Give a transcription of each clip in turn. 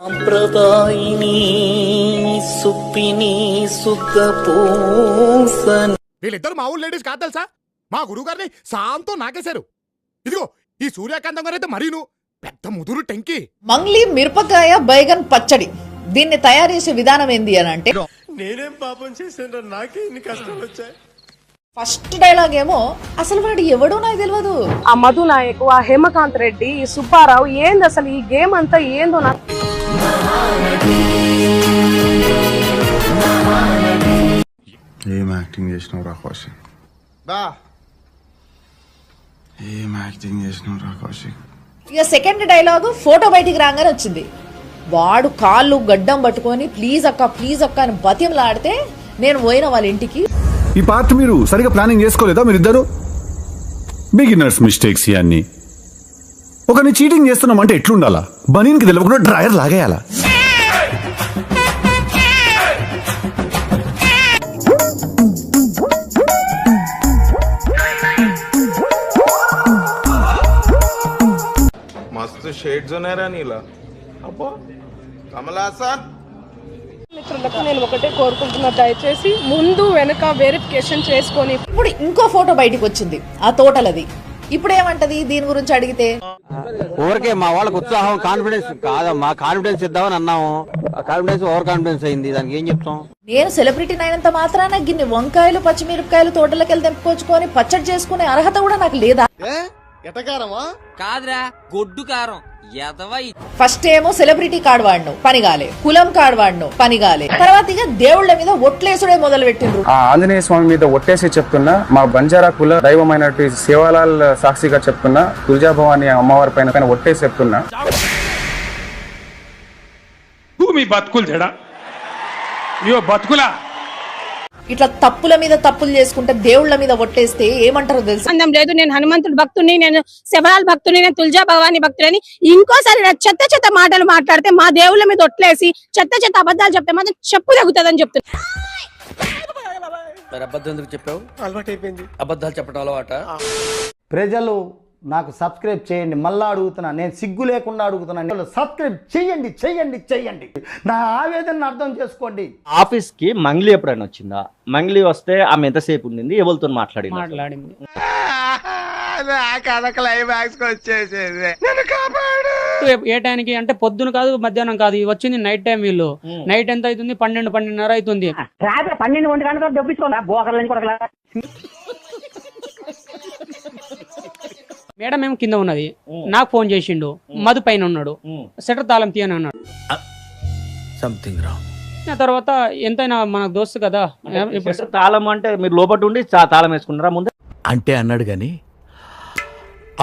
సాంప్రదాయిని సుప్పిని సుఖపూసన్. వీళ్ళిద్దరు మా ఊరు లేడీస్ కాదు తెలుసా? మా గురువు గారిని సాంతో నాకేశారు. ఇదిగో ఈ సూర్యకాంతం గారు అయితే మరీను పెద్ద ముదురు టెంకి. మంగ్లీ మిరపకాయ బైగన్ పచ్చడి దీన్ని తయారు చేసే విధానం ఏంది అని అంటే, నేనేం పాపం చేశాను, నాకే ఇన్ని కష్టాలు వచ్చాయి. ఫస్ట్ డైలాగ్ ఏమో అసలు వాడు ఎవడో నాకు తెలియదు. ఆ మధు నాయకు, ఆ హేమకాంత్ రెడ్డి, ఈ సుబ్బారావు ఏంది అసలు ఈ గేమ్ అంతా ఏందో నాకు. ఏం యాక్టింగ్ చేసినావు రా కౌశిక్, ఏం యాక్టింగ్ చేసినావు రా కౌశిక్. ఇక సెకండ్ డైలాగ్ ఫోటో బయటికి రాగానే వచ్చింది. వాడు కాళ్ళు గడ్డం పట్టుకొని ప్లీజ్ అక్క అని బతిమలాడితే నేను పోయిన వాళ్ళ ఇంటికి. ఈ పార్ట్ మీరు సరిగా ప్లానింగ్ చేసుకోలేదా? మీరిద్దరు బిగినర్స్ మిస్టేక్స్ ఇవన్నీ. ఒకరిని చీటింగ్ చేస్తున్నాం అంటే ఎట్లుండాలా? బనీన్కి తెలియకుండా డ్రాయర్ లాగేయాలా? మస్తు షేడ్స్ ఉన్నారా నీలా. అబ్బా కమలాసన్. మిత్రులకు నేను ఒకటే కోరుకుంటున్నా, దయచేసి ముందు వెనక వెరిఫికేషన్ చేసుకొని. ఇప్పుడు ఇంకో ఫోటో బయటికి వచ్చింది, ఆ తోటలది. ఇప్పుడు ఏమంటది దీని గురించి అడిగితే? ఊరికే మా వాళ్ళకి ఉత్సాహం, కాన్ఫిడెన్స్ కాదమ్మా, కాన్ఫిడెన్స్ ఇద్దామని అన్నాము. కాన్ఫిడెన్స్ ఓవర్ కాన్ఫిడెన్స్ అయింది, దానికి ఏం చెప్తాం? నేను సెలబ్రిటీ అయినంత మాత్రాన గిన్ని వంకాయలు పచ్చిమిరపకాయలు తోటలోకి వెళ్ళి తెంపుకొచ్చుకొని పచ్చడి చేసుకునే అర్హత కూడా నాకు లేదా? ఎటకారమా కాదురా, గొడ్డు కారం. ఫస్ట్ ఏమో సెలబ్రిటీ కార్డు వాడిను పనిగాలే, కులం కార్డు వాడిను పనిగాలే, తర్వాత ఇక దేవుళ్ల మీద ఒట్లేసుడే మొదలు పెట్టిండ్రు. ఆంజనేయ స్వామి మీద ఒట్టేసి చెప్తున్నా, మా బంజారా కుల దైవమైనటువంటి సేవాలాల్ సాక్షిగా చెప్తున్నా, తులజాభవాని అమ్మవారి పైన ఒట్టేసి చెప్తున్నా, మీ బతుకులు చెడా బతుకులా. ఇట్లా తప్పుల మీద తప్పులు చేసుకుంటే దేవుళ్ల మీద ఒట్టేస్తే ఏమంటారో తెలుసు? అందం లేదు, నేను హనుమంతుడు భక్తుని, నేను శివలాల్ భక్తుని, నేను తులజా భవాని భక్తులని ఇంకోసారి చెత్త మాటలు మాట్లాడితే, మా దేవుళ్ళ మీద ఒట్లేసి చెత్త అబద్ధాలు చెప్తే మాత్రం చెప్పు తగ్గుతుందని చెప్తున్నా. అబద్ధం ఎందుకు చెప్పావు? అలవాటు అయిపోయింది అబద్ధాలు చెప్పడం అలవాట. ప్రజలు నాకు సబ్స్క్రైబ్ చేయండి, మళ్ళా అడుగుతున్నా, నేను సిగ్గు లేకుండా అడుగుతున్నాను, సబ్స్క్రైబ్ చేయండి చెయ్యండి చెయ్యండి, నా ఆవేదన అర్థం చేసుకోండి. ఆఫీస్ కి మంగ్లీ ఎప్పుడైనా వచ్చిందా? మంగ్లీ వస్తే ఆమె ఎంతసేపు ఉండింది, ఎవరితో మాట్లాడింది? ఏ టైంకి అంటే పొద్దున కాదు, మధ్యాహ్నం కాదు, వచ్చింది నైట్ టైం. వీళ్ళు నైట్ ఎంత అవుతుంది? 12-12:30 అవుతుంది. 12 గంటలకు డబ్బిస్తున్నా బోకర్లని కొడకలా. మేడం ఏమో కింద ఉన్నది, నాకు ఫోన్ చేసిండు, మధు పైన ఉన్నాడు, షట్టర్ తాళం తీయని అన్నాడు. Something wrong. తర్వాత ఎంతైనా మనకు దోస్తు కదా. ఇప్పుడు తాళం అంటే మీరు లోపల ఉండి తాళం వేసుకున్నారా ముందే అంటే అన్నాడు గాని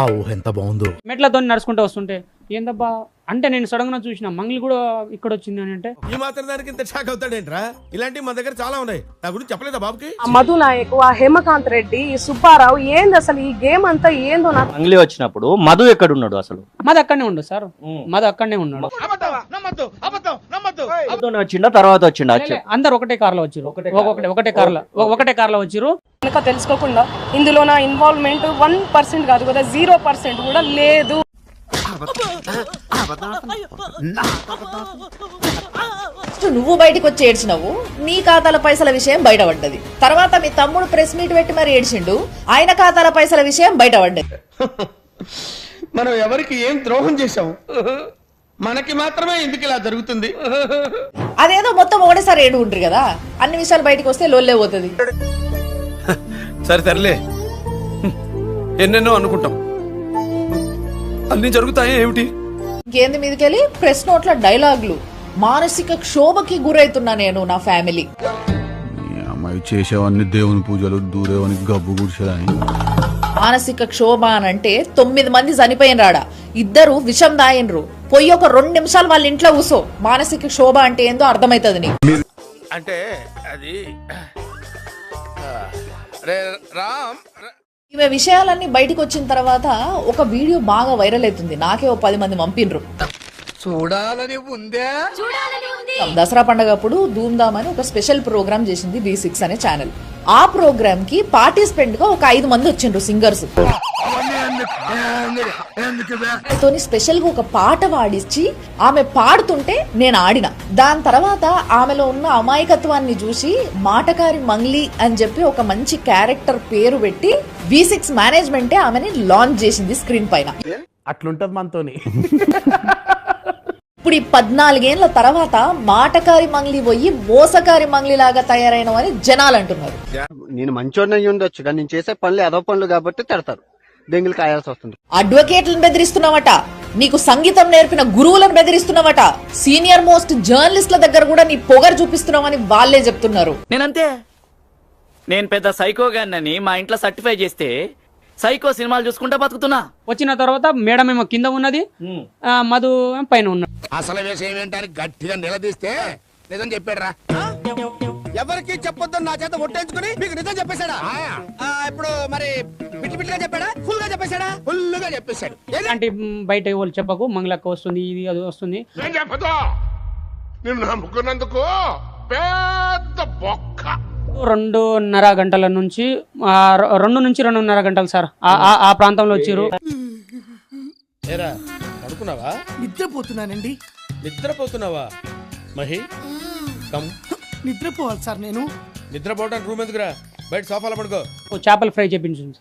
ఆ ఊహ ఎంత బాగుందో. మెట్లతో నడుచుకుంటూ వస్తుంటే ఏందబ్బా అంటే నేను సడన్ గా చూసిన మంగ్లీ కూడా ఇక్కడ వచ్చింది అని అంటే, ఈ మాత్రం దానికి ఇంత షాక్ అవుతాడేంట్రా? ఇలాంటివి మా దగ్గర చాలా ఉన్నాయి, నా గురించి చెప్పలేదా బాబుకి? ఆ మధు నాయకు, ఆ హేమకాంత్ రెడ్డి, ఈ సుబ్బారావు ఏంది అసలు ఈ గేమ్ అంతా ఏందో నాకు. మంగ్లీ వచ్చినప్పుడు మధు ఎక్కడ ఉన్నాడు అసలు? మధు అక్కడనే ఉండు సార్, మధు అక్కడనే ఉన్నాడు. వచ్చిండా తర్వాత వచ్చిండా? అందరు ఒకటే కార్ లో వచ్చారు, ఒకటే కార్ లో వచ్చారు. కనుక తెలుసుకోకుండా ఇందులో నా ఇన్వాల్వ్మెంట్ 1% కాదు కదా, 0% కూడా లేదు. నువ్వు బయటకు వచ్చి ఏడ్చినవు, నీ ఖాతాల పైసల విషయం బయటపడ్డది. తర్వాత మీ తమ్ముడు ప్రెస్ మీట్ పెట్టి మరి ఏడ్చిండు, ఆయన ఖాతాల పైసల విషయం బయటపడ్డది. మనం ఎవరికి ఏం ద్రోహం చేశాం? మనకి మాత్రమే ఎందుకు ఇలా జరుగుతుంది? అదేదో మొత్తం ఒకటేసారి ఏడు ఉంటారు కదా, అన్ని విషయాలు బయటకు వస్తే లోల్లే పోతుంది. సరే తరలే, ఎన్నెన్నో అనుకుంటాం, అన్ని జరుగుతాయి ఏమిటి? ఇంకేంది మీదకెళ్ళి ప్రెస్ నోట్ల డైలాగులు. మానసిక క్షోభకి గురైతున్నా నేను, నా ఫ్యామిలీ. అమ్మాయి చేసేవన్నీ దేవుని పూజలు, దూరేవని గబ్బు గుడిసేదని. మానసిక క్షోభ అనంటే 9 మంది చనిపోయినరాడా, 2 విషం దాయినరు. పోయి ఒక 2 నిమిషాలు వాళ్ళ ఇంట్లో కూసో, మానసిక క్షోభ అంటే ఏందో అర్థమవుతుంది నీకు. అంటే అది ఈమె విషయాలన్నీ బయటకు వచ్చిన తర్వాత ఒక వీడియో బాగా వైరల్ అవుతుంది, నాకే 10 మంది పంపినరు. చూడాలని ఉందే. దసరా పండుగ అప్పుడు ధూమ్ధామ్ అని ఒక స్పెషల్ ప్రోగ్రామ్ చేసింది V6 అనే ఛానల్. ఆ ప్రోగ్రామ్ కి పార్టిసిపెంట్ గా ఒక 5 మంది వచ్చిండ్రు సింగర్స్. తోని స్పెషల్ గా ఒక పాట పాడించి ఆమె పాడుతుంటే నేను ఆడిన. దాని తర్వాత ఆమెలో ఉన్న అమాయకత్వాన్ని చూసి మాటకారి మంగ్లీ అని చెప్పి ఒక మంచి క్యారెక్టర్ పేరు పెట్టి V6 మేనేజ్మెంటే ఆమెని లాంచ్ చేసింది స్క్రీన్ పైన. అట్లుంటది మనతోని. ఇప్పుడు ఈ 14 ఏళ్ల తర్వాత మాటకారి మంగ్లీ పోయి మోసకారి మంగ్లీ లాగా తయారైనవని జనాలు అంటున్నారు. నేను మంచోడిని అయి ఉండొచ్చు కానీ నేను చేసే పనులు ఏదో పనులు కాబట్టి తిడతారు, దెంగులు కాయాల్సి వస్తుంది. అడ్వకేట్లను బెదిరిస్తున్నావట, నీకు సంగీతం నేర్పిన గురువులను బెదిరిస్తున్నావట, సీనియర్ మోస్ట్ జర్నలిస్ట్ల దగ్గర కూడా నీ పొగరు చూపిస్తున్నావని వాళ్ళే చెప్తున్నారు. నేనంతే, నేను పెద్ద సైకో గాన్నని మా ఇంట్లో సర్టిఫై చేస్తే సైకో సినిమాలు చూసుకుంటా బతుకుతున్నా. వచ్చిన తర్వాత మేడం ఏమో కింద ఉన్నది, మధు ఏమో పైన ఉన్నాడు. అసలు విషయం ఏంటని గట్టిగా నిలదీస్తే నిజం చెప్పాడురా. ఎవరికి చెప్పొద్దని నా చేత ఒట్టేంచుకుని మీకు నిజం చెప్పేశాడా? ఇప్పుడు మరి పిట్టి పిట్టిగా చెప్పాడా, ఫుల్ గా చెప్పేశాడా? ఫుల్ గా చెప్పేశాడు. ఇలాంటి బయట వాళ్ళు చెప్పకు, మంగళక్క వస్తుంది, ఇది అది వస్తుంది. నేను చెప్పదు, నిన్ను నమ్ముకున్నందుకు పెద్ద బొక్క. 2.5 గంటల నుంచి 2 నుంచి 2.5 గంటలు సార్ ఆ ప్రాంతంలో వచ్చారు. పడుకున్నావా? నిద్రపోతున్నానండి. నిద్రపోతున్నావా? మహి కమ్. నిద్రపోవాలి సార్ నేను. నిద్రపోవడానికి రూమ్ ఎందుకురా, బయట సోఫాలో పడుకో. చేపల ఫ్రై చేపించింది,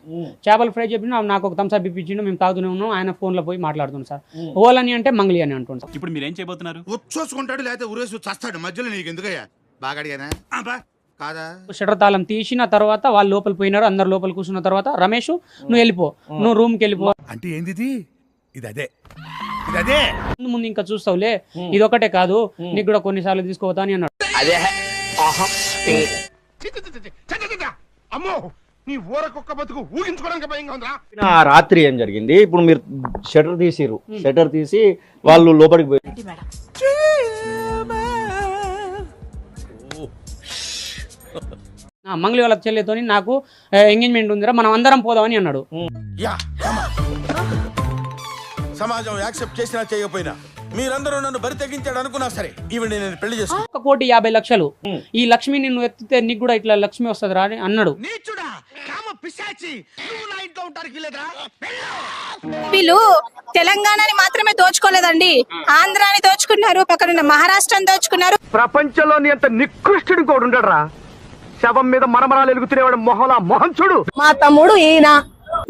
చేపల ఫ్రై చేపించి నాకు ఒక థమ్స్ అప్ ఇప్పించిండు. మేము తాగుతూనే ఉన్నాం, ఆయన ఫోన్ లో పోయి మాట్లాడుతున్నాం సార్. ఓలని అంటే మంగ్లీ అని అంటున్నాం. ఇప్పుడు మీరేం చేయబోతున్నారు? ఉచ్చోసుకుంటాడు లేకపోతే ఉరేసి చస్తాడు, మధ్యలో నీకు ఎందుకయ్యా? బాగా అడిగానా కాదా? షటర్ తాళం తీసిన తర్వాత వాళ్ళు లోపల పోయినారు, అందరు లోపల కూర్చున్న తర్వాత రమేష్ నువ్వు వెళ్ళిపో, నువ్వు రూమ్ కి వెళ్ళిపో. అంటే ఏంది ఇది? అదే ముందు ఇంకా చూస్తావులే, ఇది ఒకటే కాదు నీకు కూడా కొన్నిసార్లు తీసుకోవతా అని అన్నాడు. అమ్మో, నీ ఊరకొక్క బతుకు ఊహించుకోవడానికి భయంగా ఉందా? ఆ రాత్రి ఏం జరిగింది? ఇప్పుడు మీరు షటర్ తీసిరు, షటర్ తీసి వాళ్ళు లోపలికి పోయి మంగళి వాళ్ళ చెల్లెతోని నాకు ఎంగేజ్మెంట్ ఉందిరా, మనం అందరం పోదామని అన్నాడు. సమాజం యాక్సెప్ట్ చేసినా చేయకపోయినా మీరందరూ నన్ను బరి తెగించాడు అనుకున్నా సరే, ఈవిడ నేను పెళ్లి చేసుకున్నా. 1,50,00,000 ఈ లక్ష్మిని నువ్వు ఎత్తితే నీకు కూడా ఇట్లా లక్ష్మి వస్తుంది రా అని అన్నాడు. వీళ్ళు తెలంగాణని మాత్రమే దోచుకోలేదండి, ఆంధ్రాని దోచుకున్నారు, పక్కన మహారాష్ట్రని దోచుకున్నారు. ప్రపంచంలోని అంత నికృష్టుడు కూడా ఉండడరా, శవం మీద మరమరాలు ఎలుగుతునేవాడు మొహలా మొహం చూడు. మా తమ్ముడు ఈయన,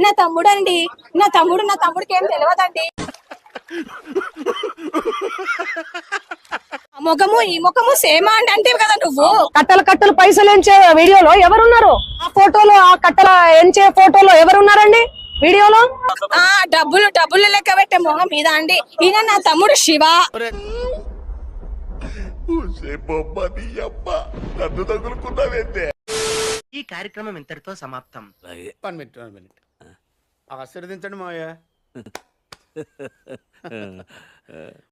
నా తమ్ముడు అండి, నా తమ్ముడికి ఏం తెలియదండి. ఈ ముఖము సేమ్ అంటే కదా నువ్వు. కట్టలు పైసలు ఎంచే వీడియోలో ఎవరున్నారు? ఆ ఫోటోలో, ఆ కట్టల ఎంచే ఫోటోలో ఎవరున్నారండి వీడియోలో? ఆ డబ్బులు లెక్క పెట్టే మొహం మీద అండి. ఈయన నా తమ్ముడు శివ. ఈ కార్యక్రమం ఇంతటితో సమాప్తం. 1 మినిట్ ఆశీర్వదించండి మావయ్య.